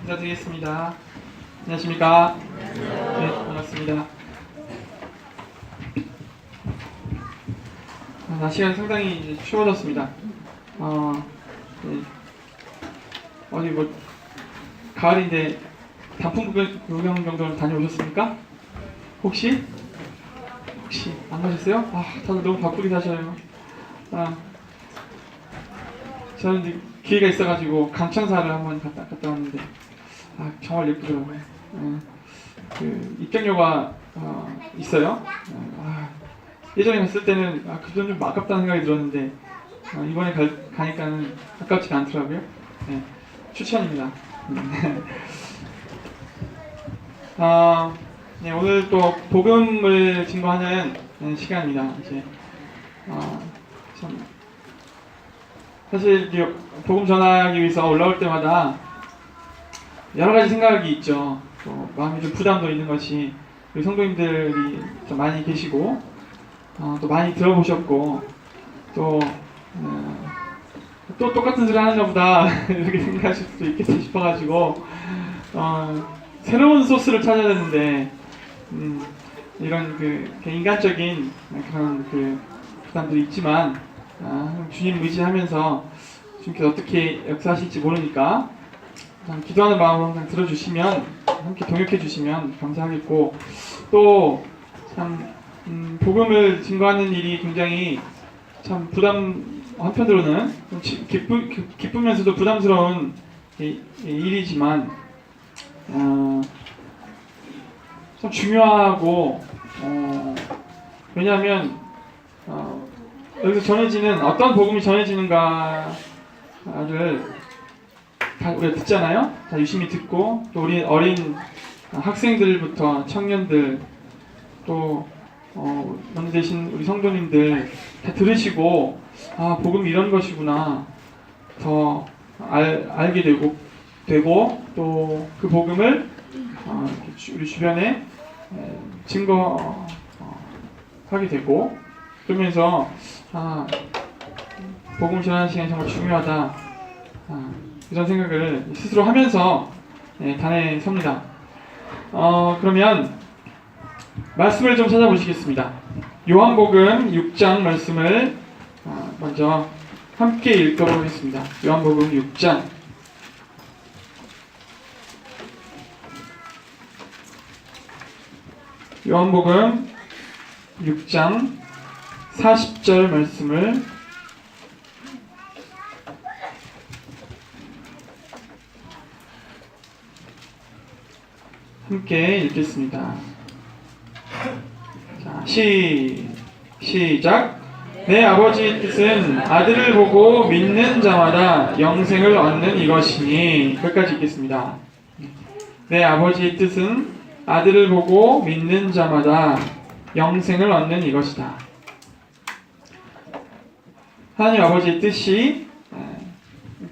인사드리겠습니다. 안녕하십니까? 네, 반갑습니다. 날씨가 상당히 이제 추워졌습니다. 네. 어디 뭐 가을인데 단풍 구경 정도는 다녀오셨습니까? 혹시 안 가셨어요? 다들 너무 바쁘게 사셔요. 저는 이제 기회가 있어가지고 감천사를 한번 갔다 왔는데 정말 예쁘더라고요. 그 입장료가 있어요. 예전에 갔을 때는 그 돈 좀 아깝다는 생각이 들었는데 이번에 가니까는 아깝지가 않더라고요. 네, 추천입니다. 네, 오늘 또 복음을 증거하는 시간입니다. 이제 참 사실 복음 전하기 위해서 올라올 때마다 여러 가지 생각이 있죠. 또 마음이 좀 부담도 있는 것이 우리 성도님들이 좀 많이 계시고 또 많이 들어보셨고 또 똑같은 소리 하는가 보다 이렇게 생각하실 수도 있겠지 싶어가지고 새로운 소스를 찾아야 되는데 이런 그 인간적인 그런 그 부담들이 있지만 주님 의지하면서 주님께서 어떻게 역사하실지 모르니까 기도하는 마음으로 항상 들어주시면 함께 동역해 주시면 감사하겠고 또 참 복음을 증거하는 일이 굉장히 참 한편으로는 기쁘면서도 부담스러운 일이지만 참 중요하고 왜냐하면 여기서 전해지는 어떤 복음이 전해지는가를 다 우리가 듣잖아요. 다 유심히 듣고 또 우리 어린 학생들부터 청년들 또 먼저 되신 우리 성도님들 다 들으시고 복음이 이런 것이구나 더 알게 되고 또 그 복음을 우리 주변에 증거하게 되고 그러면서 복음 전하는 시간이 정말 중요하다 이런 생각을 스스로 하면서 단에 섭니다. 그러면 말씀을 좀 찾아보시겠습니다. 요한복음 6장 말씀을 먼저 함께 읽어보겠습니다. 요한복음 6장 요한복음 6장 40절 말씀을 함께 읽겠습니다. 자, 시작. 내 아버지의 뜻은 아들을 보고 믿는 자마다 영생을 얻는 이것이니. 끝까지 읽겠습니다. 내 아버지의 뜻은 아들을 보고 믿는 자마다 영생을 얻는 이것이다. 하나님 아버지의 뜻이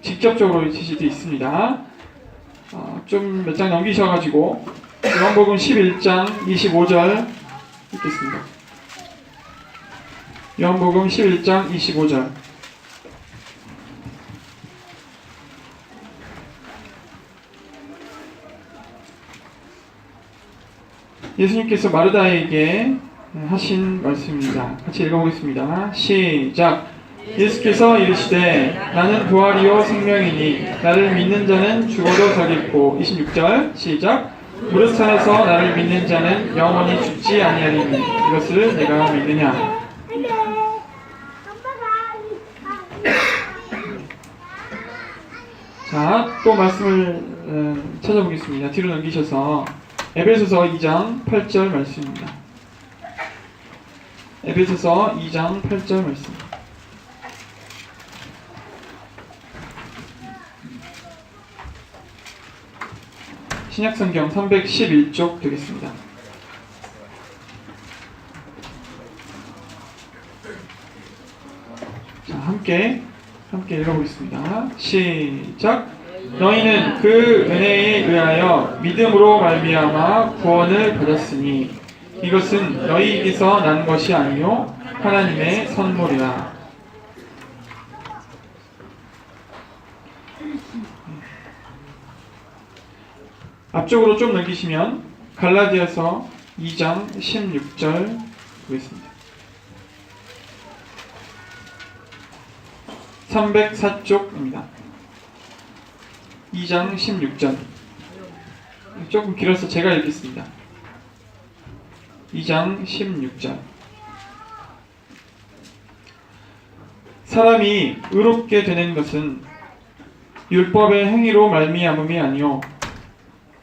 직접적으로 지시되어 있습니다. 좀 몇 장 넘기셔가지고 요한복음 11장 25절 읽겠습니다. 요한복음 11장 25절. 예수님께서 마르다에게 하신 말씀입니다. 같이 읽어보겠습니다. 시작. 예수께서 이르시되 나는 부활이요 생명이니 나를 믿는 자는 죽어도 살겠고. 26절 시작. 무릇 산에서 나를 믿는 자는 영원히 죽지 아니하리니 이것을 내가 믿느냐. 자, 또 말씀을 찾아보겠습니다. 뒤로 넘기셔서 에베소서 2장 8절 말씀입니다. 에베소서 2장 8절 말씀. 신약성경 311쪽 되겠습니다. 자, 함께 읽어보겠습니다. 시작. 너희는 그 은혜에 의하여 믿음으로 말미암아 구원을 받았으니 이것은 너희에게서 난 것이 아니요 하나님의 선물이라. 앞쪽으로 좀 넘기시면 갈라디아서 2장 16절 보겠습니다. 304쪽입니다. 2장 16절. 조금 길어서 제가 읽겠습니다. 2장 16절. 사람이 의롭게 되는 것은 율법의 행위로 말미암음이 아니요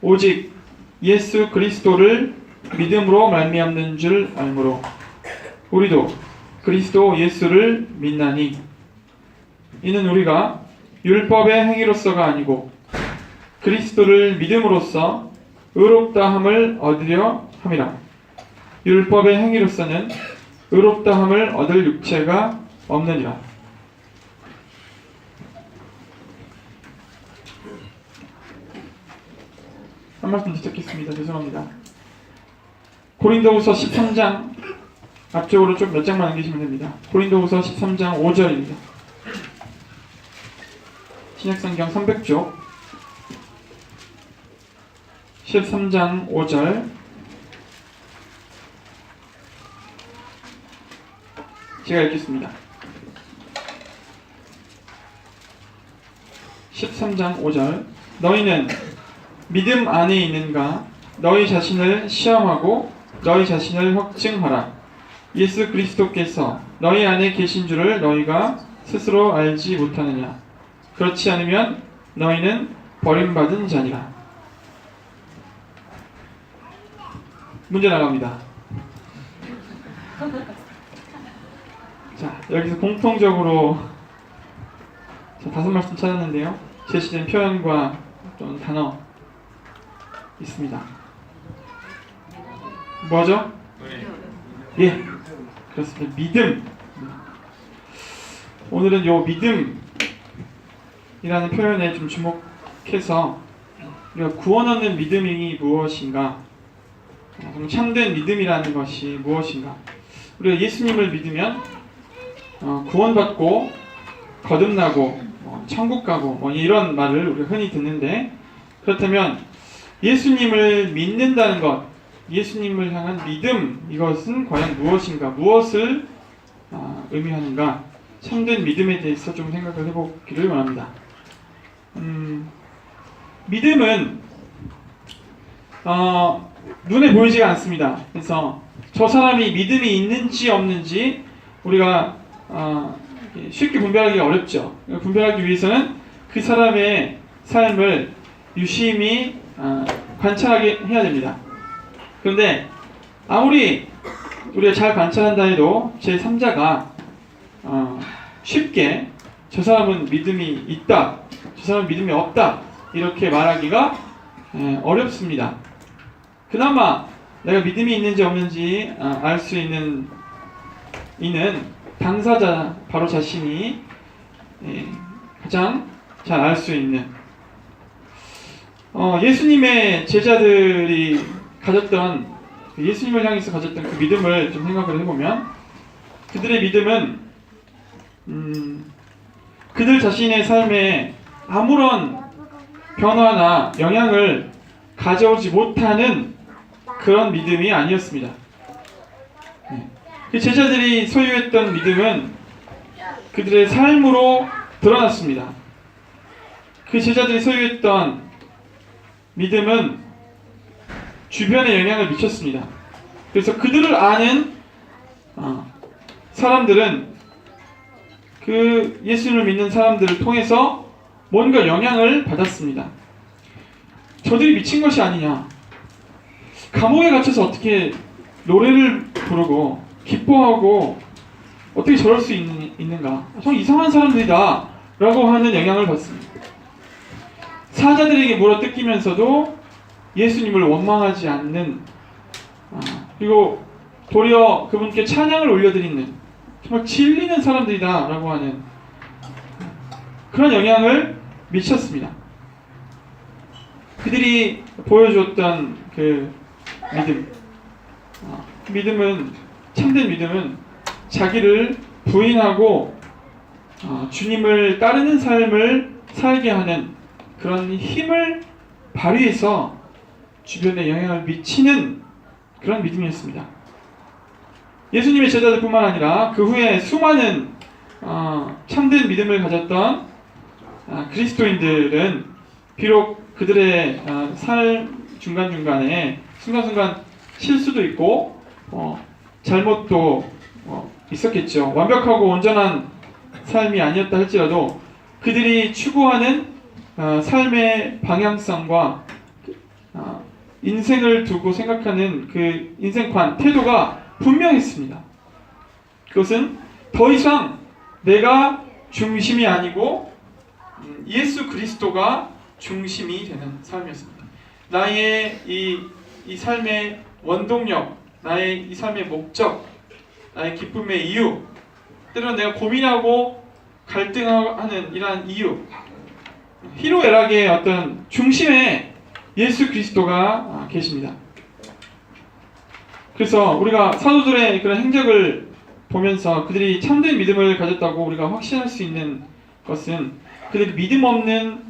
오직 예수 그리스도를 믿음으로 말미암는 줄 알므로 우리도 그리스도 예수를 믿나니 이는 우리가 율법의 행위로서가 아니고 그리스도를 믿음으로써 의롭다함을 얻으려 함이라. 율법의 행위로서는 의롭다함을 얻을 육체가 없느니라. 한 말씀 더 듣겠습니다. 죄송합니다. 고린도후서 13장 앞쪽으로 좀 몇 장만 남기시면 됩니다. 고린도후서 13장 5절입니다. 신약성경 300쪽 13장 5절 제가 읽겠습니다. 13장 5절 너희는 믿음 안에 있는가? 너희 자신을 시험하고 너희 자신을 확증하라. 예수 그리스도께서 너희 안에 계신 줄을 너희가 스스로 알지 못하느냐? 그렇지 않으면 너희는 버림받은 자니라. 문제 나갑니다. 자, 여기서 공통적으로 다섯 말씀 찾았는데요. 제시된 표현과 또는 단어 있습니다. 뭐죠? 예, 그렇습니다. 믿음. 오늘은 요 믿음이라는 표현에 좀 주목해서 우리가 구원 얻는 믿음이 무엇인가, 참된 믿음이라는 것이 무엇인가. 우리가 예수님을 믿으면 구원받고 거듭나고 천국 가고 이런 말을 우리가 흔히 듣는데, 그렇다면 예수님을 믿는다는 것, 예수님을 향한 믿음, 이것은 과연 무엇인가, 무엇을 의미하는가, 참된 믿음에 대해서 좀 생각을 해보기를 원합니다. 믿음은 눈에 보이지가 않습니다. 그래서 저 사람이 믿음이 있는지 없는지 우리가 쉽게 분별하기 어렵죠. 분별하기 위해서는 그 사람의 삶을 유심히 관찰하게 해야 됩니다. 그런데 아무리 우리가 잘 관찰한다 해도 제3자가 쉽게 저 사람은 믿음이 있다, 저 사람은 믿음이 없다 이렇게 말하기가 어렵습니다. 그나마 내가 믿음이 있는지 없는지 알 수 있는 이는 당사자 바로 자신이 가장 잘 알 수 있는, 예수님의 제자들이 가졌던, 예수님을 향해서 가졌던 그 믿음을 좀 생각을 해보면, 그들의 믿음은 그들 자신의 삶에 아무런 변화나 영향을 가져오지 못하는 그런 믿음이 아니었습니다. 그 제자들이 소유했던 믿음은 그들의 삶으로 드러났습니다. 그 제자들이 소유했던 믿음은 주변에 영향을 미쳤습니다. 그래서 그들을 아는 사람들은 그 예수님을 믿는 사람들을 통해서 뭔가 영향을 받았습니다. 저들이 미친 것이 아니냐, 감옥에 갇혀서 어떻게 노래를 부르고 기뻐하고 어떻게 저럴 수 있는가, 참 이상한 사람들이다 라고 하는 영향을 받습니다. 사자들에게 물어뜯기면서도 예수님을 원망하지 않는, 그리고 도리어 그분께 찬양을 올려드리는 정말 질리는 사람들이다 라고 하는 그런 영향을 미쳤습니다. 그들이 보여주었던 그 믿음은, 참된 믿음은 자기를 부인하고 주님을 따르는 삶을 살게 하는 그런 힘을 발휘해서 주변에 영향을 미치는 그런 믿음이었습니다. 예수님의 제자들뿐만 아니라 그 후에 수많은 참된 믿음을 가졌던 그리스도인들은 비록 그들의 삶 중간중간에 순간순간 실수도 있고 잘못도 있었겠죠. 완벽하고 온전한 삶이 아니었다 할지라도 그들이 추구하는 삶의 방향성과 인생을 두고 생각하는 그 인생관, 태도가 분명했습니다. 그것은 더 이상 내가 중심이 아니고 예수 그리스도가 중심이 되는 삶이었습니다. 나의 이 삶의 원동력, 나의 이 삶의 목적, 나의 기쁨의 이유, 때로는 내가 고민하고 갈등하는 이러한 이유, 희로애락의 어떤 중심에 예수 그리스도가 계십니다. 그래서 우리가 사도들의 그런 행적을 보면서 그들이 참된 믿음을 가졌다고 우리가 확신할 수 있는 것은 그들이 믿음 없는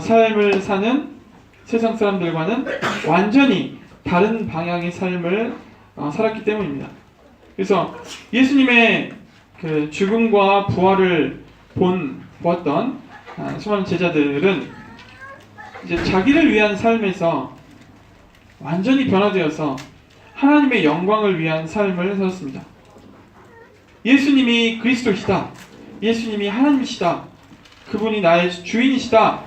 삶을 사는 세상 사람들과는 완전히 다른 방향의 삶을 살았기 때문입니다. 그래서 예수님의 그 죽음과 부활을 보았던 수많은 제자들은 이제 자기를 위한 삶에서 완전히 변화되어서 하나님의 영광을 위한 삶을 살았습니다. 예수님이 그리스도시다. 예수님이 하나님이시다. 그분이 나의 주인이시다.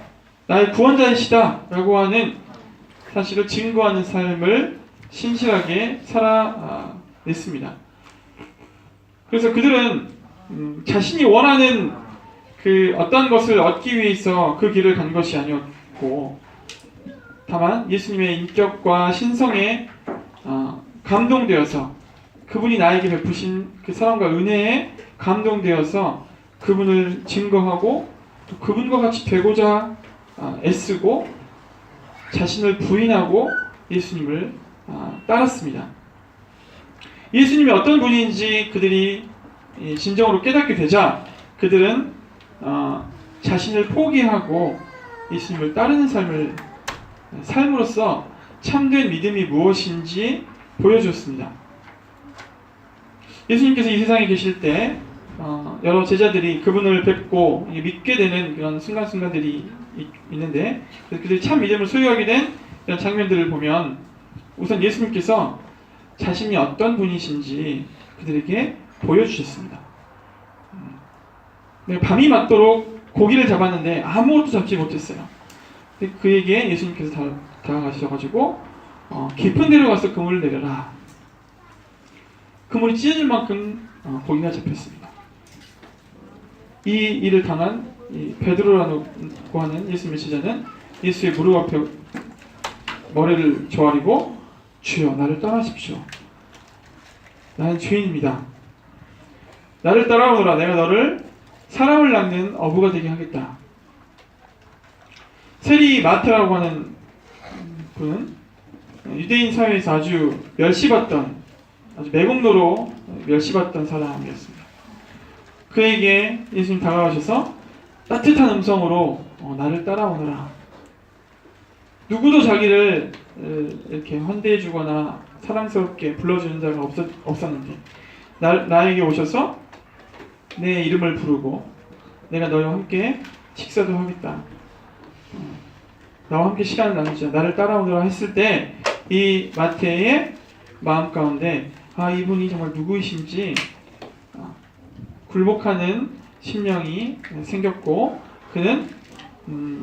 나의 구원자이시다. 라고 하는 사실을 증거하는 삶을 신실하게 살아냈습니다. 그래서 그들은 자신이 원하는 그 어떤 것을 얻기 위해서 그 길을 간 것이 아니었고 다만 예수님의 인격과 신성에 감동되어서 그분이 나에게 베푸신 그 사랑과 은혜에 감동되어서 그분을 증거하고 또 그분과 같이 되고자 애쓰고 자신을 부인하고 예수님을 따랐습니다. 예수님이 어떤 분인지 그들이 진정으로 깨닫게 되자 그들은 자신을 포기하고 예수님을 따르는 삶으로써 참된 믿음이 무엇인지 보여주었습니다. 예수님께서 이 세상에 계실 때 여러 제자들이 그분을 뵙고 믿게 되는 그런 순간순간들이 있는데 그들이 참 믿음을 소유하게 된 이런 장면들을 보면 우선 예수님께서 자신이 어떤 분이신지 그들에게 보여주셨습니다. 밤이 맞도록 고기를 잡았는데 아무것도 잡지 못했어요. 그에게 예수님께서 다가가셔가지고 깊은 데로 가서 그물을 내려라. 그물이 찢어질 만큼 고기가 잡혔습니다. 이 일을 당한 베드로라고 하는 예수님의 제자는 예수의 무릎 앞에 머리를 조아리고 주여 나를 떠나십시오. 나는 죄인입니다. 나를 따라오너라. 내가 너를 사람을 낚는 어부가 되게 하겠다. 세리 마태라고 하는 분은 유대인 사회에서 아주 멸시받던 아주 매국노로 멸시받던 사람이었습니다. 그에게 예수님 다가가셔서 따뜻한 음성으로 나를 따라오너라. 누구도 자기를 이렇게 환대해주거나 사랑스럽게 불러주는 자가 없었는데 나에게 오셔서 내 이름을 부르고 내가 너와 함께 식사도 하겠다. 나와 함께 시간을 나누자. 나를 따라오너라 했을 때 이 마태의 마음 가운데 이분이 정말 누구이신지 굴복하는 심령이 생겼고 그는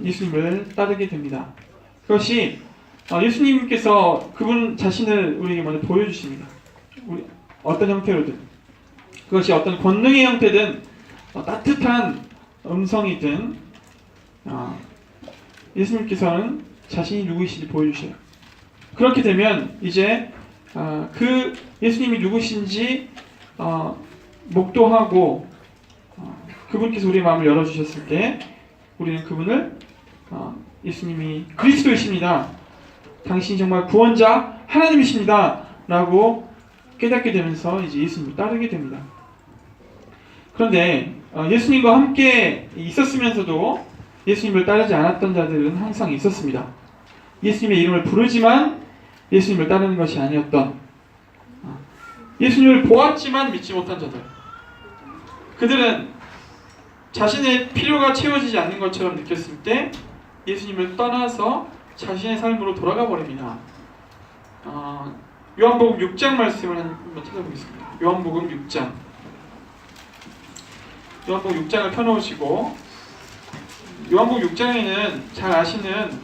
예수님을 따르게 됩니다. 그것이 예수님께서 그분 자신을 우리에게 먼저 보여주십니다. 어떤 형태로든 그것이 어떤 권능의 형태든 따뜻한 음성이든 예수님께서는 자신이 누구이신지 보여주셔요. 그렇게 되면 이제 그 예수님이 누구신지 목도하고 그분께서 우리의 마음을 열어주셨을 때 우리는 그분을 예수님이 그리스도이십니다. 당신이 정말 구원자 하나님이십니다. 라고 깨닫게 되면서 이제 예수님을 따르게 됩니다. 그런데 예수님과 함께 있었으면서도 예수님을 따르지 않았던 자들은 항상 있었습니다. 예수님의 이름을 부르지만 예수님을 따르는 것이 아니었던, 예수님을 보았지만 믿지 못한 자들, 그들은 자신의 필요가 채워지지 않는 것처럼 느꼈을 때 예수님을 떠나서 자신의 삶으로 돌아가 버립니다. 요한복음 6장 말씀을 한번 찾아보겠습니다. 요한복음 6장. 요한복음 6장을 펴놓으시고, 요한복음 6장에는 잘 아시는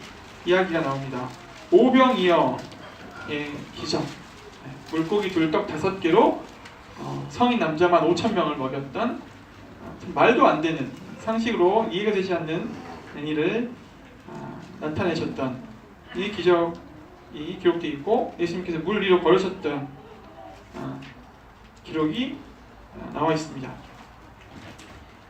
이야기가 나옵니다. 오병이어의 기적. 물고기 2떡 5개로 성인 남자만 5,000명을 먹였던, 말도 안 되는, 상식으로 이해가 되지 않는 일을 나타내셨던 이 기적이 기록되어 있고, 예수님께서 물 위로 걸으셨던 기록이 나와 있습니다.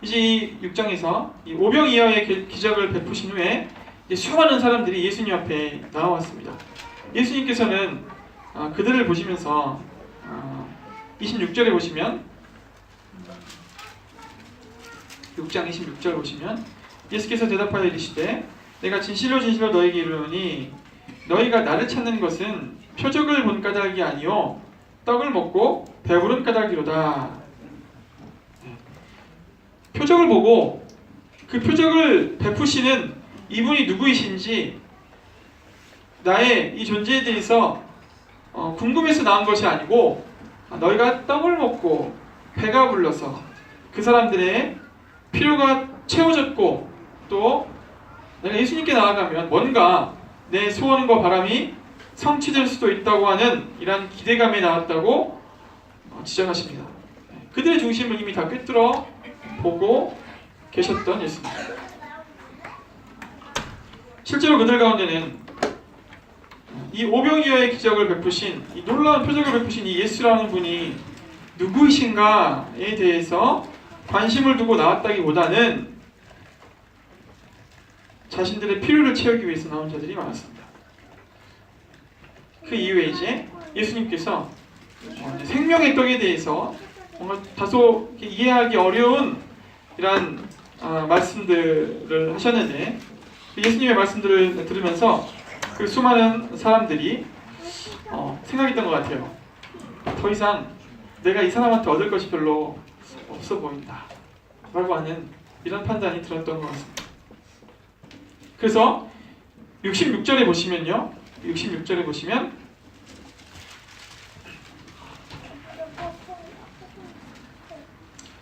이제 이 6장에서 이 오병이어의 기적을 베푸신 후에 수많은 사람들이 예수님 앞에 나와왔습니다. 예수님께서는 그들을 보시면서 26절에 보시면, 6장 26절 보시면, 예수께서 대답하여 이르시되 내가 진실로 진실로 너에게 이르노니 너희가 나를 찾는 것은 표적을 본 까닭이 아니요 떡을 먹고 배부른 까닭이로다. 표적을 보고 그 표적을 베푸시는 이분이 누구이신지, 나의 이 존재에 대해서 궁금해서 나온 것이 아니고, 너희가 떡을 먹고 배가 불러서 그 사람들의 필요가 채워졌고, 또 내가 예수님께 나아가면 뭔가 내 소원과 바람이 성취될 수도 있다고 하는 이러한 기대감에 나왔다고 지적하십니다. 그들의 중심을 이미 다 꿰뚫어 보고 계셨던 예수님. 실제로 그들 가운데는 이 오병이어의 기적을 베푸신, 이 놀라운 표적을 베푸신 이 예수라는 분이 누구이신가에 대해서 관심을 두고 나왔다기보다는 자신들의 필요를 채우기 위해서 나온 자들이 많았습니다. 그 이후에 이제 예수님께서 생명의 떡에 대해서 뭔가 다소 이해하기 어려운 이러한 말씀들을 하셨는데, 예수님의 말씀들을 들으면서 그 수많은 사람들이 생각했던 것 같아요. 더 이상 내가 이 사람한테 얻을 것이 별로 없어 보인다 라고 하는 이런 판단이 들었던 것 같습니다. 그래서 66절에 보시면요, 66절에 보시면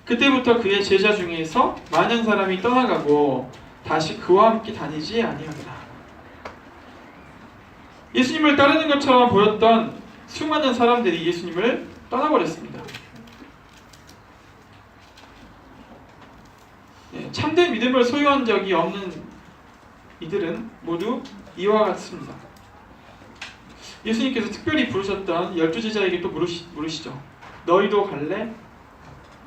그때부터 그의 제자 중에서 많은 사람이 떠나가고 다시 그와 함께 다니지 아니하더라. 예수님을 따르는 것처럼 보였던 수많은 사람들이 예수님을 떠나버렸습니다. 참된 믿음을 소유한 적이 없는 이들은 모두 이와 같습니다. 예수님께서 특별히 부르셨던 12제자에게 또 물으시죠. 너희도 갈래?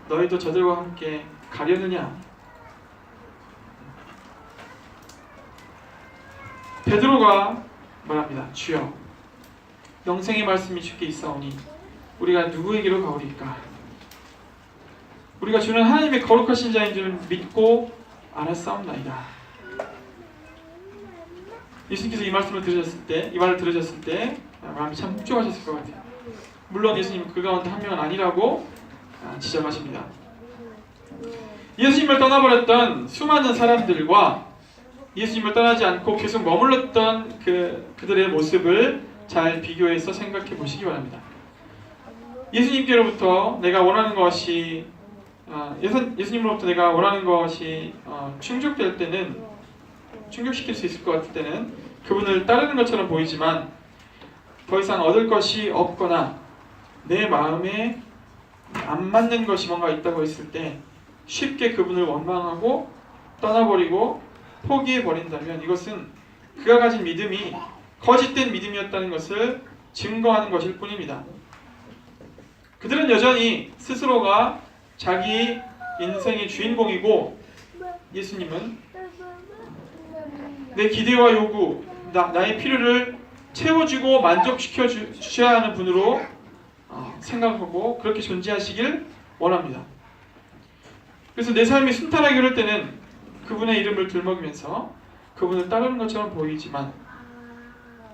너희도 저들과 함께 가려느냐? 베드로가 말합니다. 주여, 영생의 말씀이 주께 있사오니 우리가 누구에게로 가오리까? 우리가 주는 하나님의 거룩하신 자인 줄 믿고 알았사옵나이다. 예수님께서 이 말씀을 들으셨을 때, 이 말을 들으셨을 때 마음이 참 묵직하셨을 것 같아요. 물론 예수님은 그 가운데 한 명은 아니라고 지적하십니다. 예수님을 떠나버렸던 수많은 사람들과 예수님을 떠나지 않고 계속 머물렀던 그들의 모습을 잘 비교해서 생각해 보시기 바랍니다. 예수님께로부터 내가 원하는 것이 예수님으로부터 내가 원하는 것이 충족될 때는, 충족시킬 수 있을 것 같을 때는 그분을 따르는 것처럼 보이지만, 더 이상 얻을 것이 없거나 내 마음에 안 맞는 것이 뭔가 있다고 했을 때 쉽게 그분을 원망하고 떠나버리고 포기해버린다면, 이것은 그가 가진 믿음이 거짓된 믿음이었다는 것을 증거하는 것일 뿐입니다. 그들은 여전히 스스로가 자기 인생의 주인공이고, 예수님은 내 기대와 요구, 나의 필요를 채워주고 만족시켜 주셔야 하는 분으로 생각하고 그렇게 존재하시길 원합니다. 그래서 내 삶이 순탄하게 흐를 때는 그분의 이름을 들먹이면서 그분을 따르는 것처럼 보이지만,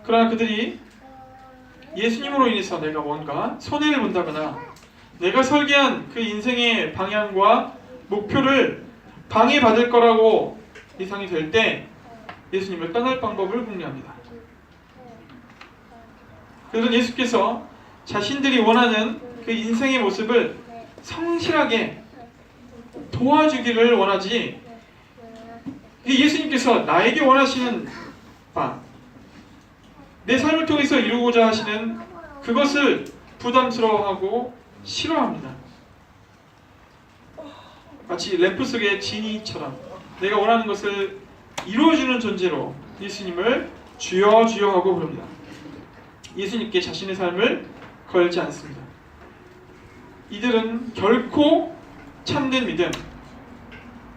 그러나 그들이 예수님으로 인해서 내가 뭔가 손해를 본다거나 내가 설계한 그 인생의 방향과 목표를 방해받을 거라고 예상이 될 때 예수님을 떠날 방법을 궁리합니다. 그들은 예수께서 자신들이 원하는 그 인생의 모습을 성실하게 도와주기를 원하지, 예수님께서 나에게 원하시는 바, 내 삶을 통해서 이루고자 하시는 그것을 부담스러워하고 싫어합니다. 마치 램프 속의 지니처럼 내가 원하는 것을 이루어주는 존재로 예수님을 주여 주여 하고 부릅니다. 예수님께 자신의 삶을 걸지 않습니다. 이들은 결코 참된 믿음,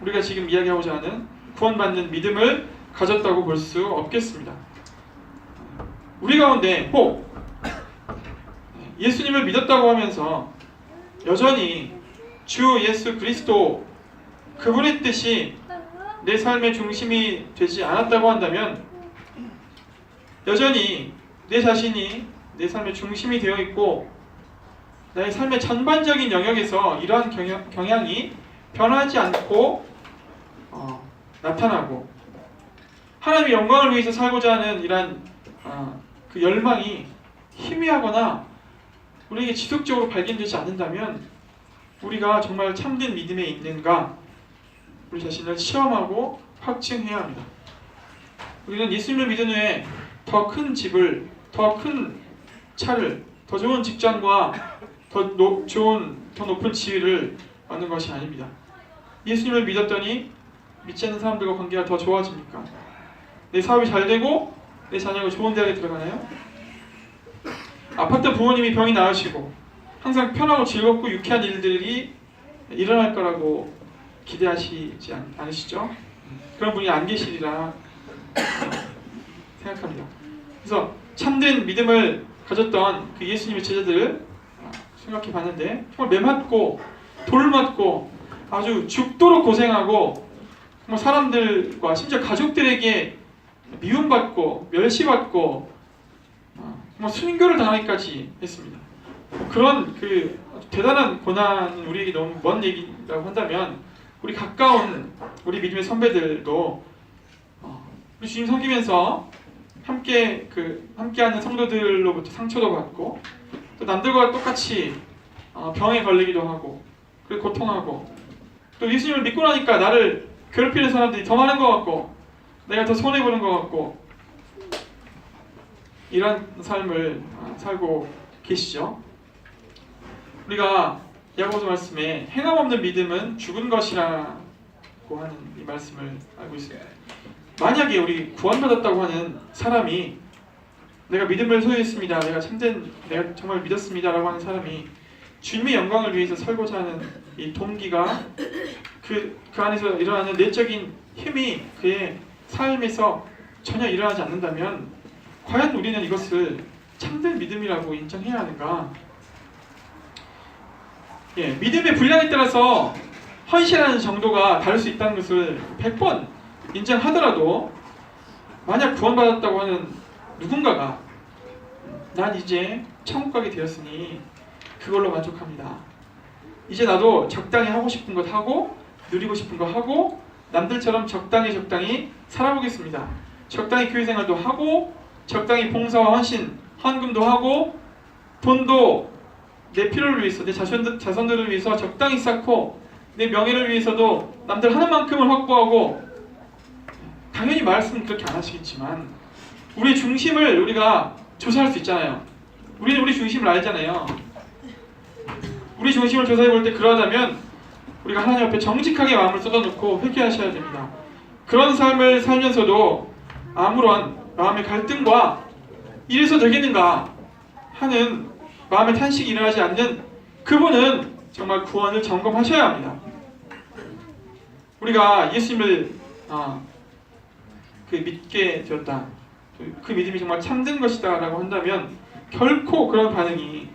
우리가 지금 이야기하고자 하는 구원받는 믿음을 가졌다고 볼 수 없겠습니다. 우리 가운데 혹 예수님을 믿었다고 하면서 여전히 주 예수 그리스도 그분의 뜻이 내 삶의 중심이 되지 않았다고 한다면 여전히 내 자신이 내 삶의 중심이 되어 있고 나의 삶의 전반적인 영역에서 이러한 경향이 변하지 않고 나타나고 하나님의 영광을 위해서 살고자 하는 이러한 그 열망이 희미하거나 우리에게 지속적으로 발견되지 않는다면 우리가 정말 참된 믿음에 있는가 우리 자신을 시험하고 확증해야 합니다. 우리는 예수님을 믿은 후에 더 큰 집을, 더 큰 차를, 더 좋은 직장과 더 높은 지위를 얻는 것이 아닙니다. 예수님을 믿었더니 믿지 않는 사람들과 관계가 더 좋아집니까? 내 사업이 잘 되고 내 자녀가 좋은 대학에 들어가나요? 아팠던 부모님이 병이 나으시고 항상 편하고 즐겁고 유쾌한 일들이 일어날 거라고 기대하시지 않으시죠? 그런 분이 안 계시리라 생각합니다. 그래서 참된 믿음을 가졌던 그 예수님의 제자들을 생각해 봤는데 정말 매맞고 돌맞고 아주 죽도록 고생하고 정말 사람들과 심지어 가족들에게 미움받고 멸시받고 정말 순교를 당하기까지 했습니다. 그런 그 대단한 고난은 우리에게 너무 먼 얘기라고 한다면 우리 가까운 우리 믿음의 선배들도 우리 주님 섬기면서 함께하는 성도들로부터 상처도 받고 또 남들과 똑같이 병에 걸리기도 하고 그리고 고통하고 또 예수님을 믿고 나니까 나를 괴롭히는 사람들이 더 많은 것 같고 내가 더 손해보는 것 같고 이런 삶을 살고 계시죠. 우리가 야고보서 말씀에 행함 없는 믿음은 죽은 것이라고 하는 이 말씀을 알고 있습니다. 만약에 우리 구원받았다고 하는 사람이 내가 믿음을 소유했습니다, 내가 정말 믿었습니다라고 하는 사람이 주님의 영광을 위해서 살고자 하는 이 동기가 그 안에서 일어나는 내적인 힘이 그의 삶에서 전혀 일어나지 않는다면 과연 우리는 이것을 참된 믿음이라고 인정해야 하는가? 믿음의 분량에 따라서 헌신하는 정도가 다를 수 있다는 것을 100번 인정하더라도 만약 구원받았다고 하는 누군가가 난 이제 천국 가게 되었으니 그걸로 만족합니다. 이제 나도 적당히 하고 싶은 것 하고 누리고 싶은 거 하고 남들처럼 적당히 살아보겠습니다. 적당히 교회생활도 하고 적당히 봉사와 헌신, 헌금도 하고 돈도 내 필요를 위해서 내 자손들을 위해서 적당히 쌓고 내 명예를 위해서도 남들 하는 만큼을 확보하고 당연히 말씀은 그렇게 안 하시겠지만 우리 중심을 우리가 조사할 수 있잖아요. 우리는 우리 중심을 알잖아요. 우리 중심을 조사해 볼 때 그러하다면 우리가 하나님 앞에 정직하게 마음을 쏟아놓고 회개하셔야 됩니다. 그런 삶을 살면서도 아무런 마음의 갈등과 이래서 되겠는가 하는 마음의 탄식이 일어나지 않는 그분은 정말 구원을 점검하셔야 합니다. 우리가 예수님을 믿게 되었다, 그 믿음이 정말 참된 것이다 라고 한다면 결코 그런 반응이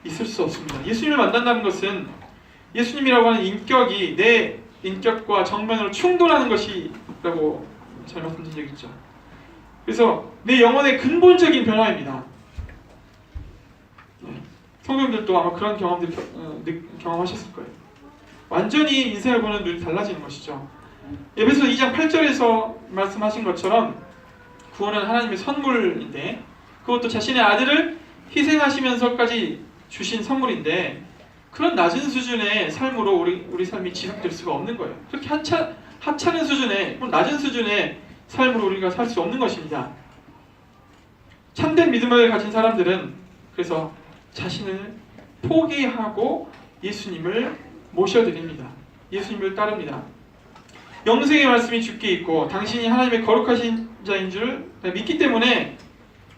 있을 수 없습니다. 예수님을 만난다는 것은 예수님이라고 하는 인격이 내 인격과 정면으로 충돌하는 것이라고 잘 말씀드린 적 있죠. 그래서 내 영혼의 근본적인 변화입니다. 성도님들도 아마 그런 경험들 경험하셨을 거예요. 완전히 인생을 보는 눈이 달라지는 것이죠. 에베소 2장 8절에서 말씀하신 것처럼 구원은 하나님의 선물인데, 그것도 자신의 아들을 희생하시면서까지 주신 선물인데, 그런 낮은 수준의 삶으로 우리 삶이 지속될 수가 없는 거예요. 그렇게 하찮은 수준의, 낮은 수준의 삶으로 우리가 살 수 없는 것입니다. 참된 믿음을 가진 사람들은 그래서 자신을 포기하고 예수님을 모셔드립니다. 예수님을 따릅니다. 영생의 말씀이 주께 있고 당신이 하나님의 거룩하신 자인 줄 믿기 때문에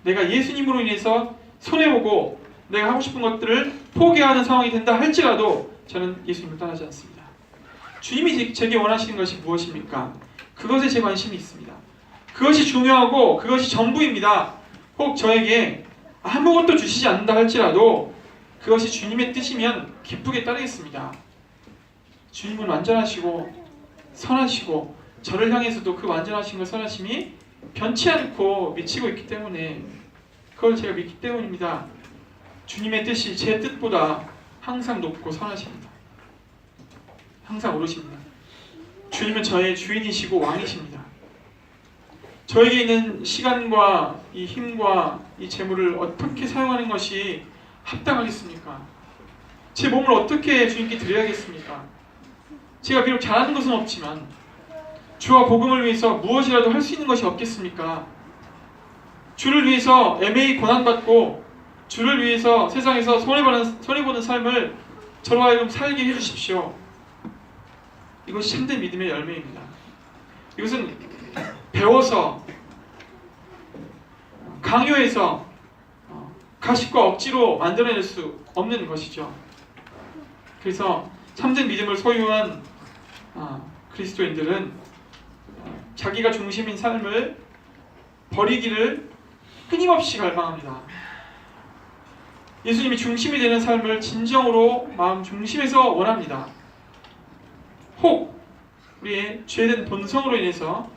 내가 예수님으로 인해서 손해보고 내가 하고 싶은 것들을 포기하는 상황이 된다 할지라도 저는 예수님을 떠나지 않습니다. 주님이 제게 원하시는 것이 무엇입니까? 그것에 제 관심이 있습니다. 그것이 중요하고 그것이 전부입니다. 혹 저에게 아무것도 주시지 않는다 할지라도 그것이 주님의 뜻이면 기쁘게 따르겠습니다. 주님은 완전하시고 선하시고 저를 향해서도 그 완전하신 것 선하심이 변치 않고 미치고 있기 때문에 그걸 제가 믿기 때문입니다. 주님의 뜻이 제 뜻보다 항상 높고 선하십니다. 항상 오르십니다. 주님은 저의 주인이시고 왕이십니다. 저에게 있는 시간과 이 힘과 이 재물을 어떻게 사용하는 것이 합당하겠습니까? 제 몸을 어떻게 주님께 드려야겠습니까? 제가 비록 잘하는 것은 없지만 주와 복음을 위해서 무엇이라도 할 수 있는 것이 없겠습니까? 주를 위해서 애매히 고난받고 주를 위해서 세상에서 손해보는 삶을 저로 하여금 살게 해주십시오. 이것이 참된 믿음의 열매입니다. 이것은 배워서 강요해서 가식과 억지로 만들어낼 수 없는 것이죠. 그래서 참된 믿음을 소유한 그리스도인들은 자기가 중심인 삶을 버리기를 끊임없이 갈망합니다. 예수님이 중심이 되는 삶을 진정으로 마음 중심에서 원합니다. 혹 우리의 죄된 본성으로 인해서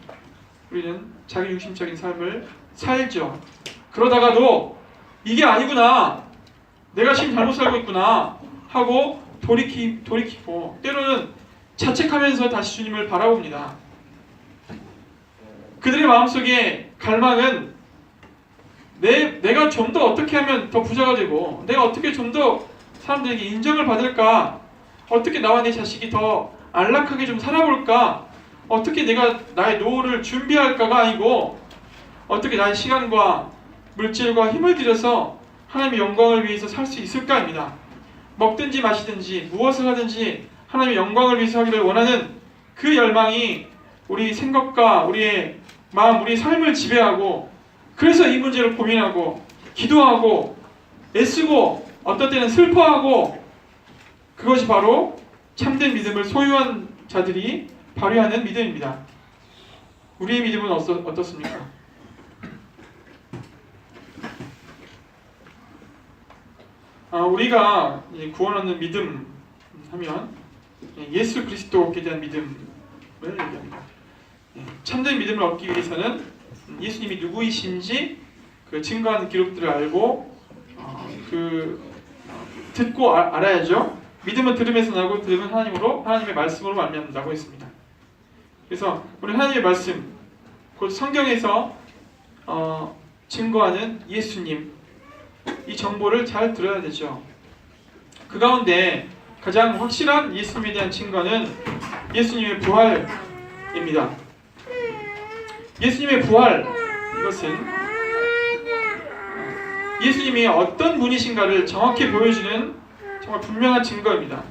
우리는 자기중심적인 삶을 살죠. 그러다가도 이게 아니구나, 내가 지금 잘못 살고 있구나 하고 돌이키고 때로는 자책하면서 다시 주님을 바라봅니다. 그들의 마음속에 갈망은 내가 좀 더 어떻게 하면 더 부자가 되고 내가 어떻게 좀 더 사람들에게 인정을 받을까, 어떻게 나와 내 자식이 더 안락하게 좀 살아볼까, 어떻게 내가 나의 노후를 준비할까가 아니고 어떻게 나의 시간과 물질과 힘을 들여서 하나님의 영광을 위해서 살 수 있을까입니다. 먹든지 마시든지 무엇을 하든지 하나님의 영광을 위해서 하기를 원하는 그 열망이 우리 생각과 우리의 마음, 우리의 삶을 지배하고, 그래서 이 문제를 고민하고 기도하고 애쓰고 어떤 때는 슬퍼하고, 그것이 바로 참된 믿음을 소유한 자들이 발휘하는 믿음입니다. 우리의 믿음은 어떻습니까? 우리가 구원 얻는 믿음 하면 예수 그리스도께 대한 믿음을 얘기합니다. 참된 믿음을 얻기 위해서는 예수님이 누구이신지 그 증거하는 기록들을 알고 듣고 알아야죠. 믿음은 들음에서 나고 들음은 하나님의 말씀으로 말미암는다고 했습니다. 그래서 우리 하나님의 말씀, 곧 성경에서 증거하는 예수님, 이 정보를 잘 들어야 되죠. 그 가운데 가장 확실한 예수님에 대한 증거는 예수님의 부활입니다. 예수님의 부활, 이것은 예수님이 어떤 분이신가를 정확히 보여주는 정말 분명한 증거입니다.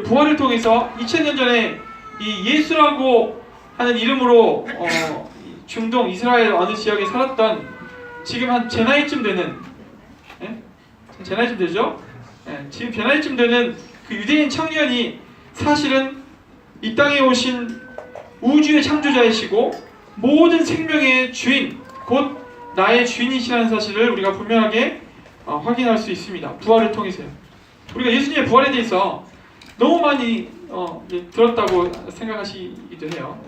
부활을 통해서 2000년 전에 이 예수라고 하는 이름으로 중동 이스라엘 어느 지역에 살았던, 지금 한 제 나이쯤 되는, 제 나이쯤 되죠? 지금 제 나이쯤 되는 그 유대인 청년이 사실은 이 땅에 오신 우주의 창조자이시고 모든 생명의 주인, 곧 나의 주인이시라는 사실을 우리가 분명하게 확인할 수 있습니다. 부활을 통해서요. 우리가 예수님의 부활에 대해서 너무 많이 들었다고 생각하시기도 해요.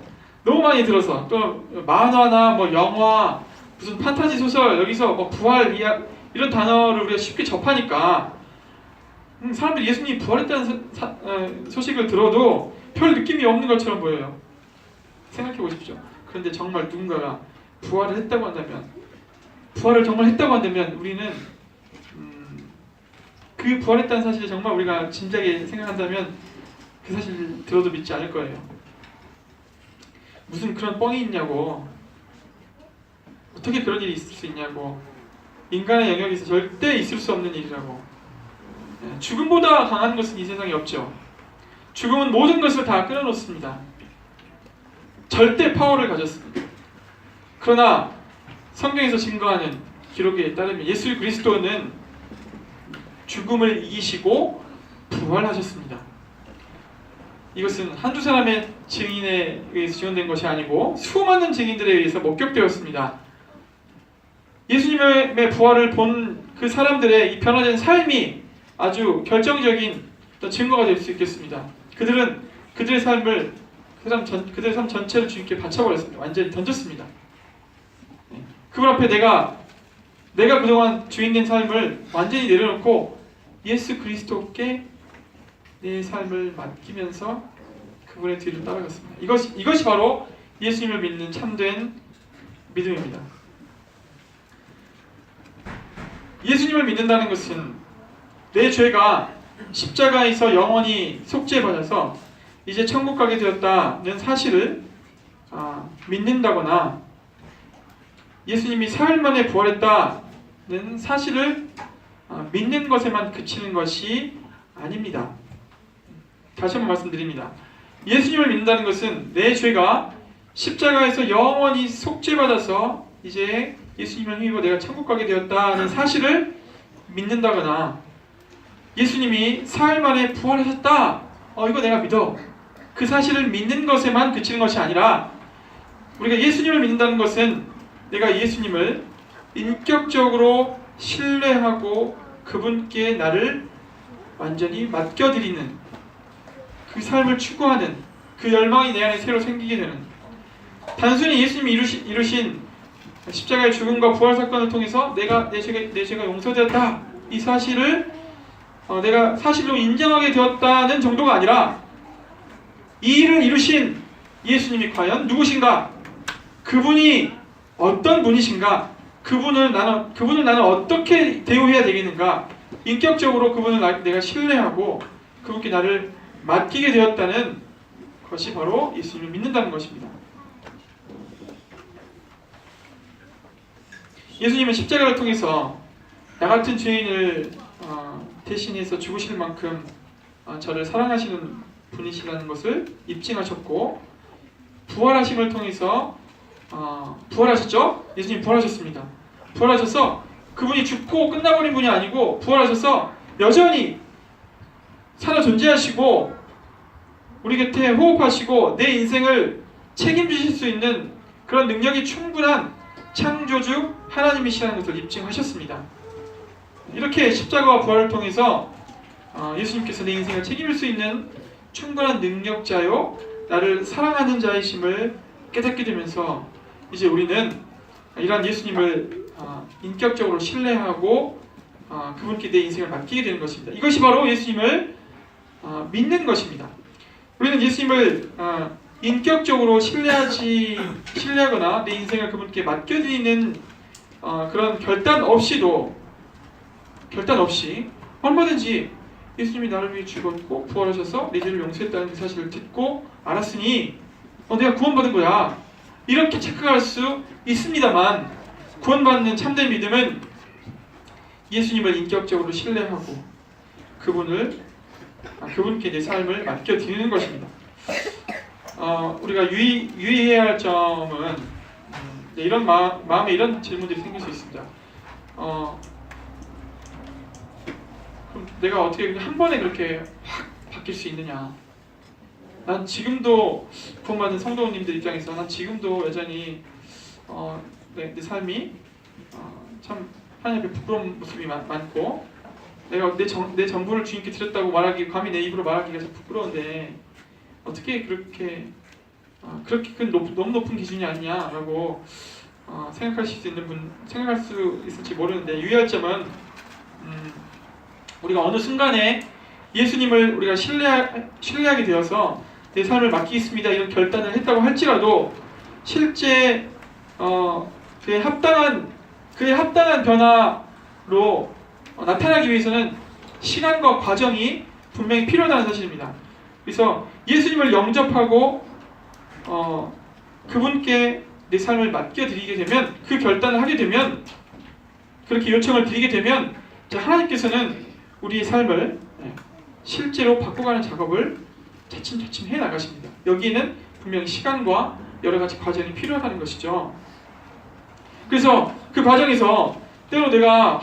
너무 많이 들어서 또 만화나 뭐 영화 무슨 판타지 소설 여기서 뭐 부활 이런 단어를 우리가 쉽게 접하니까 사람들이 예수님이 부활했다는 소식을 들어도 별 느낌이 없는 것처럼 보여요. 생각해 보십시오. 그런데 정말 누군가가 부활을 했다고 한다면, 부활을 정말 했다고 한다면 우리는 그 부활했다는 사실을 정말 우리가 진지하게 생각한다면 그 사실을 들어도 믿지 않을 거예요. 무슨 그런 뻥이 있냐고, 어떻게 그런 일이 있을 수 있냐고, 인간의 영역에서 절대 있을 수 없는 일이라고. 죽음보다 강한 것은 이 세상에 없죠. 죽음은 모든 것을 다 끊어놓습니다. 절대 파워를 가졌습니다. 그러나 성경에서 증거하는 기록에 따르면 예수 그리스도는 죽음을 이기시고 부활하셨습니다. 이것은 한두 사람의 증인에 의해서 지원된 것이 아니고 수많은 증인들에 의해서 목격되었습니다. 예수님의 부활을 본 그 사람들의 이 변화된 삶이 아주 결정적인 증거가 될 수 있겠습니다. 그들의 삶을 그들의 삶 전체를 주님께 바쳐버렸습니다. 완전히 던졌습니다. 그분 앞에 내가 그동안 주인된 삶을 완전히 내려놓고 예수 그리스도께 내 삶을 맡기면서 그분의 뒤를 따라갔습니다. 이것이 바로 예수님을 믿는 참된 믿음입니다. 예수님을 믿는다는 것은 내 죄가 십자가에서 영원히 속죄받아서 이제 천국 가게 되었다는 사실을 믿는다거나 예수님이 사흘 만에 부활했다는 사실을 믿는 것에만 그치는 것이 아닙니다. 다시 한번 말씀드립니다. 예수님을 믿는다는 것은 내 죄가 십자가에서 영원히 속죄받아서 이제 예수님을 힘입어 내가 천국 가게 되었다는 사실을 믿는다거나 예수님이 사흘 만에 부활하셨다. 이거 내가 믿어. 그 사실을 믿는 것에만 그치는 것이 아니라 우리가 예수님을 믿는다는 것은 내가 예수님을 인격적으로 신뢰하고 그분께 나를 완전히 맡겨드리는 그 삶을 추구하는 그 열망이 내 안에 새로 생기게 되는, 단순히 예수님이 이루신 십자가의 죽음과 부활 사건을 통해서 내 죄가 용서되었다 이 사실을 내가 사실로 인정하게 되었다는 정도가 아니라 이 일을 이루신 예수님이 과연 누구신가? 그분이 어떤 분이신가? 그분을 나는 어떻게 대우해야 되겠는가? 인격적으로 그분을 내가 신뢰하고 그분께 나를 맡기게 되었다는 것이 바로 예수님을 믿는다는 것입니다. 예수님은 십자가를 통해서 나 같은 죄인을 대신해서 죽으실 만큼 저를 사랑하시는 분이시라는 것을 입증하셨고, 부활하심을 통해서 부활하셨죠? 예수님 부활하셨습니다. 부활하셔서 그분이 죽고 끝나버린 분이 아니고 부활하셔서 여전히 살아 존재하시고 우리 곁에 호흡하시고 내 인생을 책임지실 수 있는 그런 능력이 충분한 창조주 하나님이시라는 것을 입증하셨습니다. 이렇게 십자가와 부활을 통해서 예수님께서 내 인생을 책임질 수 있는 충분한 능력자요 나를 사랑하는 자이심을 깨닫게 되면서 이제 우리는 이러한 예수님을 인격적으로 신뢰하고 그분께 내 인생을 맡기게 되는 것입니다. 이것이 바로 예수님을 믿는 것입니다. 우리는 예수님을 인격적으로 신뢰하거나 내 인생을 그분께 맡겨드리는 그런 결단 없이 얼마든지 예수님이 나를 위해 죽었고 부활하셔서 내 죄를 용서했다는 그 사실을 듣고 알았으니 내가 구원받은 거야 이렇게 착각할 수 있습니다만, 구원받는 참된 믿음은 예수님을 인격적으로 신뢰하고 그분께 내 삶을 맡겨드리는 것입니다. 우리가 유의해야 할 점은 이런 마음에 이런 질문들이 생길 수 있습니다. 그럼 내가 어떻게 한 번에 그렇게 확 바뀔 수 있느냐? 난 지금도 구원받은 성도님들 입장에서 난 지금도 여전히 내 삶이 참 하나님 앞에 부끄러운 모습이 많고 내가 내 전부를 주님께 드렸다고 말하기, 감히 내 입으로 말하기가 참 부끄러운데 어떻게 그렇게 그렇게 너무 높은 기준이 아니냐라고 생각할 수 있을지 모르는데, 유의할 점은 우리가 어느 순간에 예수님을 우리가 신뢰하게 되어서 내 삶을 맡기겠습니다 이런 결단을 했다고 할지라도 실제 그에 합당한 변화로 나타나기 위해서는 시간과 과정이 분명히 필요하다는 사실입니다. 그래서 예수님을 영접하고 그분께 내 삶을 맡겨드리게 되면, 그 결단을 하게 되면, 그렇게 요청을 드리게 되면 하나님께서는 우리의 삶을 실제로 바꿔가는 작업을 차츰차츰 해나가십니다. 여기에는 분명히 시간과 여러가지 과정이 필요하다는 것이죠. 그래서 그 과정에서 때로 내가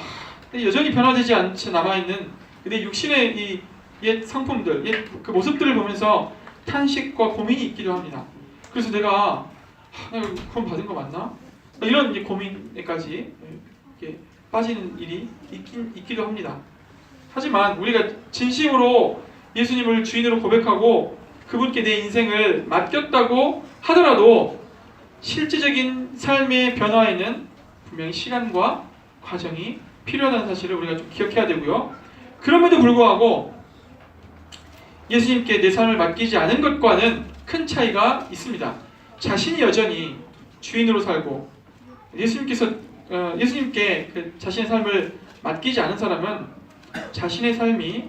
여전히 변화되지 않지 남아있는 내 육신의 이 옛 상품들, 옛 그 모습들을 보면서 탄식과 고민이 있기도 합니다. 그래서 내가 구원 받은 거 맞나? 이런 이제 고민에까지 이렇게 빠지는 일이 있기도 합니다. 하지만 우리가 진심으로 예수님을 주인으로 고백하고 그분께 내 인생을 맡겼다고 하더라도 실제적인 삶의 변화에는 분명히 시간과 과정이 필요하다는 사실을 우리가 좀 기억해야 되고요. 그럼에도 불구하고 예수님께 내 삶을 맡기지 않은 것과는 큰 차이가 있습니다. 자신이 여전히 주인으로 살고 예수님께 그 자신의 삶을 맡기지 않은 사람은 자신의 삶이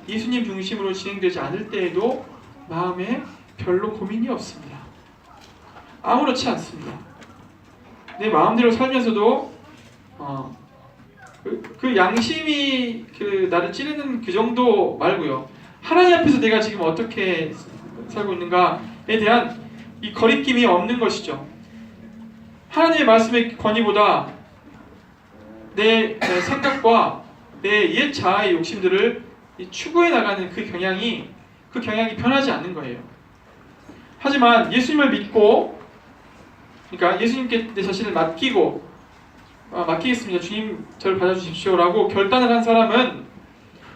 예수님 중심으로 진행되지 않을 때에도 마음에 별로 고민이 없습니다. 아무렇지 않습니다. 내 마음대로 살면서도 그 양심이 나를 찌르는 그 정도 말고요. 하나님 앞에서 내가 지금 어떻게 살고 있는가에 대한 이 거리낌이 없는 것이죠. 하나님의 말씀의 권위보다 내 생각과 내 옛 자아의 욕심들을 추구해 나가는 그 경향이 변하지 않는 거예요. 하지만 예수님을 믿고, 그러니까 예수님께 내 자신을 맡기겠습니다. 주님 저를 받아주십시오라고 결단을 한 사람은,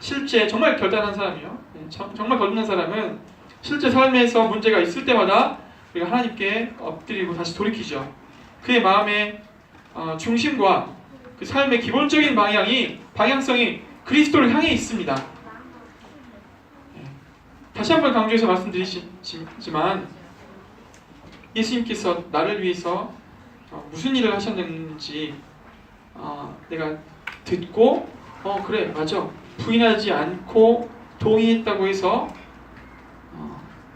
실제 정말 결단한 사람이요, 정말 거듭난 사람은 실제 삶에서 문제가 있을 때마다 우리가 하나님께 엎드리고 다시 돌이키죠. 그의 마음의 중심과 그 삶의 기본적인 방향성이 그리스도를 향해 있습니다. 다시 한번 강조해서 말씀드리지만 예수님께서 나를 위해서 무슨 일을 하셨는지 내가 듣고 그래 맞아 부인하지 않고 동의했다고 해서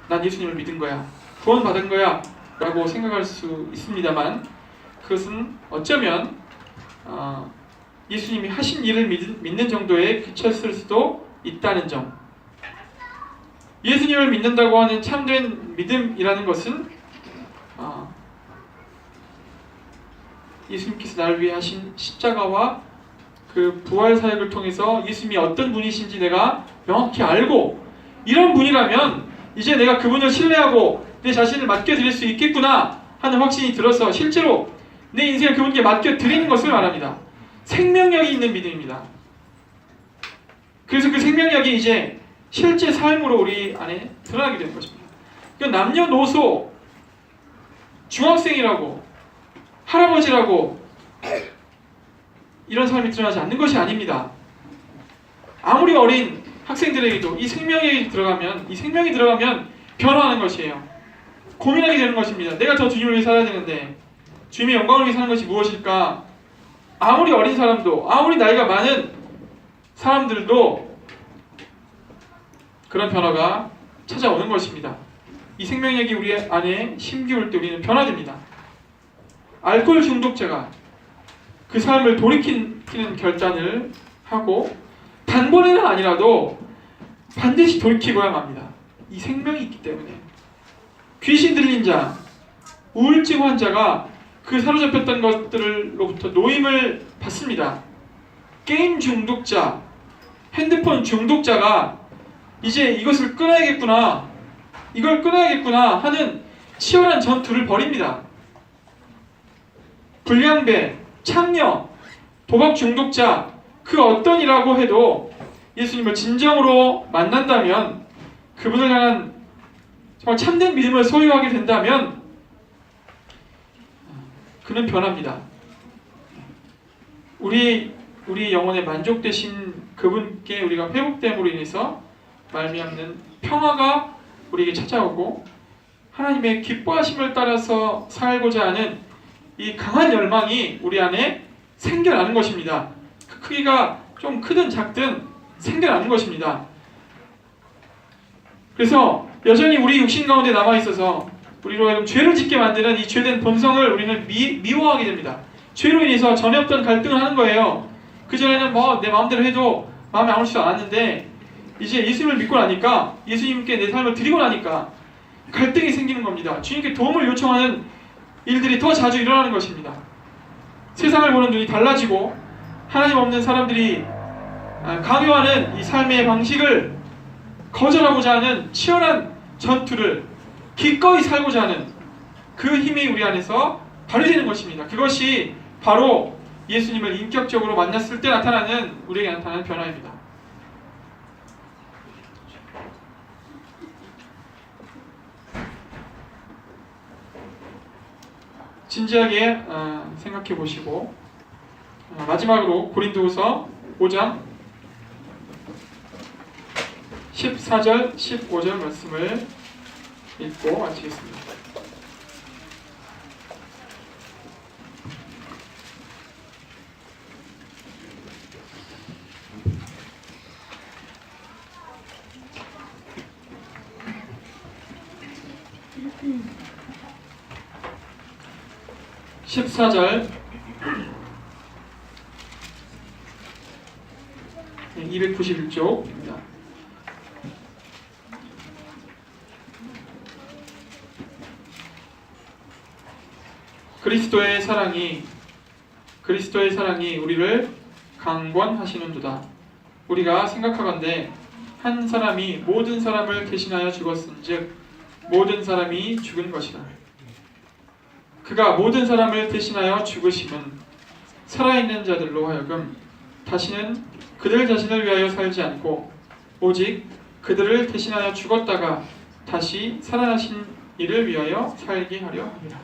난 예수님을 믿은 거야, 구원받은 거야 라고 생각할 수 있습니다만, 그것은 어쩌면 예수님이 하신 일을 믿는 정도에 그쳤을 수도 있다는 점. 예수님을 믿는다고 하는 참된 믿음이라는 것은 예수님께서 나를 위해 하신 십자가와 그 부활 사역을 통해서 예수님이 어떤 분이신지 내가 명확히 알고, 이런 분이라면 이제 내가 그분을 신뢰하고 내 자신을 맡겨드릴 수 있겠구나 하는 확신이 들어서 실제로 내 인생을 그분께 맡겨드리는 것을 말합니다. 생명력이 있는 믿음입니다. 그래서 그 생명력이 이제 실제 삶으로 우리 안에 드러나게 되는 것입니다. 그러니까 남녀노소, 중학생이라고, 할아버지라고 이런 삶이 드러나지 않는 것이 아닙니다. 아무리 어린 학생들에게도 이 생명이 들어가면 변화하는 것이에요. 고민하게 되는 것입니다. 내가 더 주님을 위해 살아야 되는데 주님의 영광을 위해 사는 것이 무엇일까? 아무리 어린 사람도, 아무리 나이가 많은 사람들도 그런 변화가 찾아오는 것입니다. 이 생명력이 우리 안에 심기울 때 우리는 변화됩니다. 알코올 중독자가 그 삶을 돌이키는 결단을 하고 단번에는 아니라도 반드시 돌이키고야 합니다. 이 생명이 있기 때문에. 귀신 들린 자, 우울증 환자가 그 사로잡혔던 것들로부터 노임을 받습니다. 게임 중독자, 핸드폰 중독자가 이제 이걸 끊어야겠구나 하는 치열한 전투를 벌입니다. 불량배, 창녀, 도박 중독자, 그 어떤 이라고 해도 예수님을 진정으로 만난다면 그분을 향한 정말 참된 믿음을 소유하게 된다면 그는 변합니다. 우리 영혼의 만족되신 그분께 우리가 회복됨으로 인해서 말미암는 평화가 우리에게 찾아오고 하나님의 기뻐하심을 따라서 살고자 하는 이 강한 열망이 우리 안에 생겨나는 것입니다. 그 크기가 좀 크든 작든 생겨나는 것입니다. 그래서 여전히 우리 육신 가운데 남아있어서 우리로 하여금 죄를 짓게 만드는 이 죄된 본성을 우리는 미워하게 됩니다. 죄로 인해서 전에 없던 갈등을 하는 거예요. 그전에는 내 마음대로 해도 마음에 아무렇지도 않았는데 이제 예수님을 믿고 나니까, 예수님께 내 삶을 드리고 나니까 갈등이 생기는 겁니다. 주님께 도움을 요청하는 일들이 더 자주 일어나는 것입니다. 세상을 보는 눈이 달라지고 하나님 없는 사람들이 강요하는 이 삶의 방식을 거절하고자 하는 치열한 전투를 기꺼이 살고자 하는 그 힘이 우리 안에서 발휘되는 것입니다. 그것이 바로 예수님을 인격적으로 만났을 때 우리에게 나타나는 변화입니다. 진지하게 생각해 보시고 마지막으로 고린도후서 5장 14절 15절 말씀을 읽고 마치겠습니다. (14절) 291쪽입니다. 그리스도의 사랑이 우리를 강권하시는도다. 우리가 생각하건대 한 사람이 모든 사람을 대신하여 죽었은즉 모든 사람이 죽은 것이라. 그가 모든 사람을 대신하여 죽으심은 살아있는 자들로 하여금 다시는 그들 자신을 위하여 살지 않고 오직 그들을 대신하여 죽었다가 다시 살아나신 이를 위하여 살게 하려 합니다.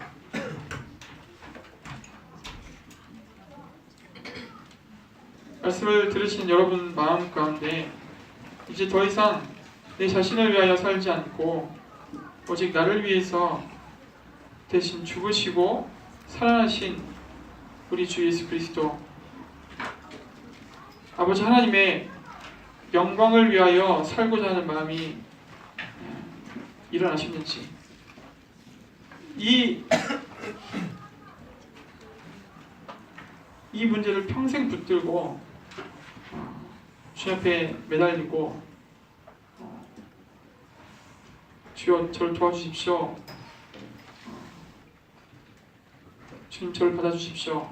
말씀을 들으시는 여러분 마음 가운데 이제 더 이상 내 자신을 위하여 살지 않고 오직 나를 위해서 대신 죽으시고 살아나신 우리 주 예수 그리스도 아버지 하나님의 영광을 위하여 살고자 하는 마음이 일어나셨는지, 이 문제를 평생 붙들고 주 앞에 매달리고 주여 저를 도와주십시오, 주님 저를 받아주십시오,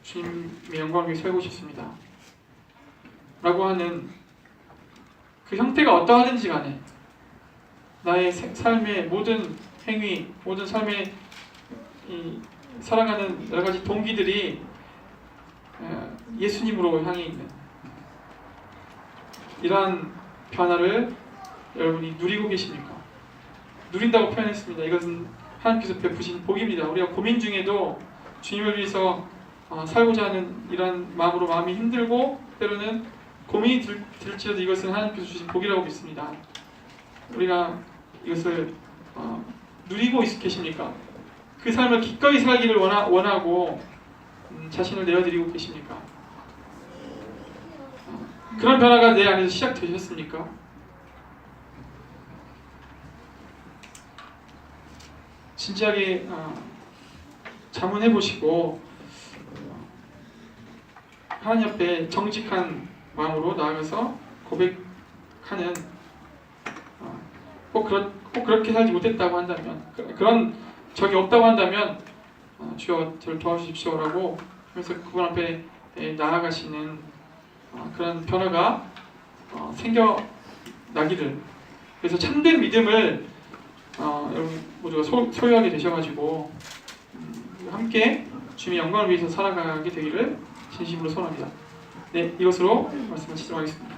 주님의 영광을 위해 살고 싶습니다 라고 하는 그 형태가 어떠하든지 간에 나의 삶의 모든 행위, 모든 삶의 살아가는 여러가지 동기들이 예수님으로 향해 있는 이러한 변화를 여러분이 누리고 계십니까? 누린다고 표현했습니다. 이것은 하나님께서 베푸신 복입니다. 우리가 고민 중에도 주님을 위해서 살고자 하는 이런 마음으로 마음이 힘들고 때로는 고민이 들지라도 이것은 하나님께서 주신 복이라고 믿습니다. 우리가 이것을 누리고 계십니까? 그 삶을 기꺼이 살기를 원하고 자신을 내어드리고 계십니까? 그런 변화가 내 안에서 시작되셨습니까? 진지하게 자문해 보시고 하나님 앞에 정직한 마음으로 나아가서 고백하는, 꼭 그렇게 살지 못했다고 한다면, 그런 적이 없다고 한다면 주여 저를 도와주십시오라고 그래서 그분 앞에 나아가시는 그런 변화가 생겨나기를, 그래서 참된 믿음을 여러분 모두가 소유하게 되셔가지고 함께 주님의 영광을 위해서 살아가게 되기를 진심으로 소원합니다. 네, 이것으로 말씀을 마치도록 하겠습니다.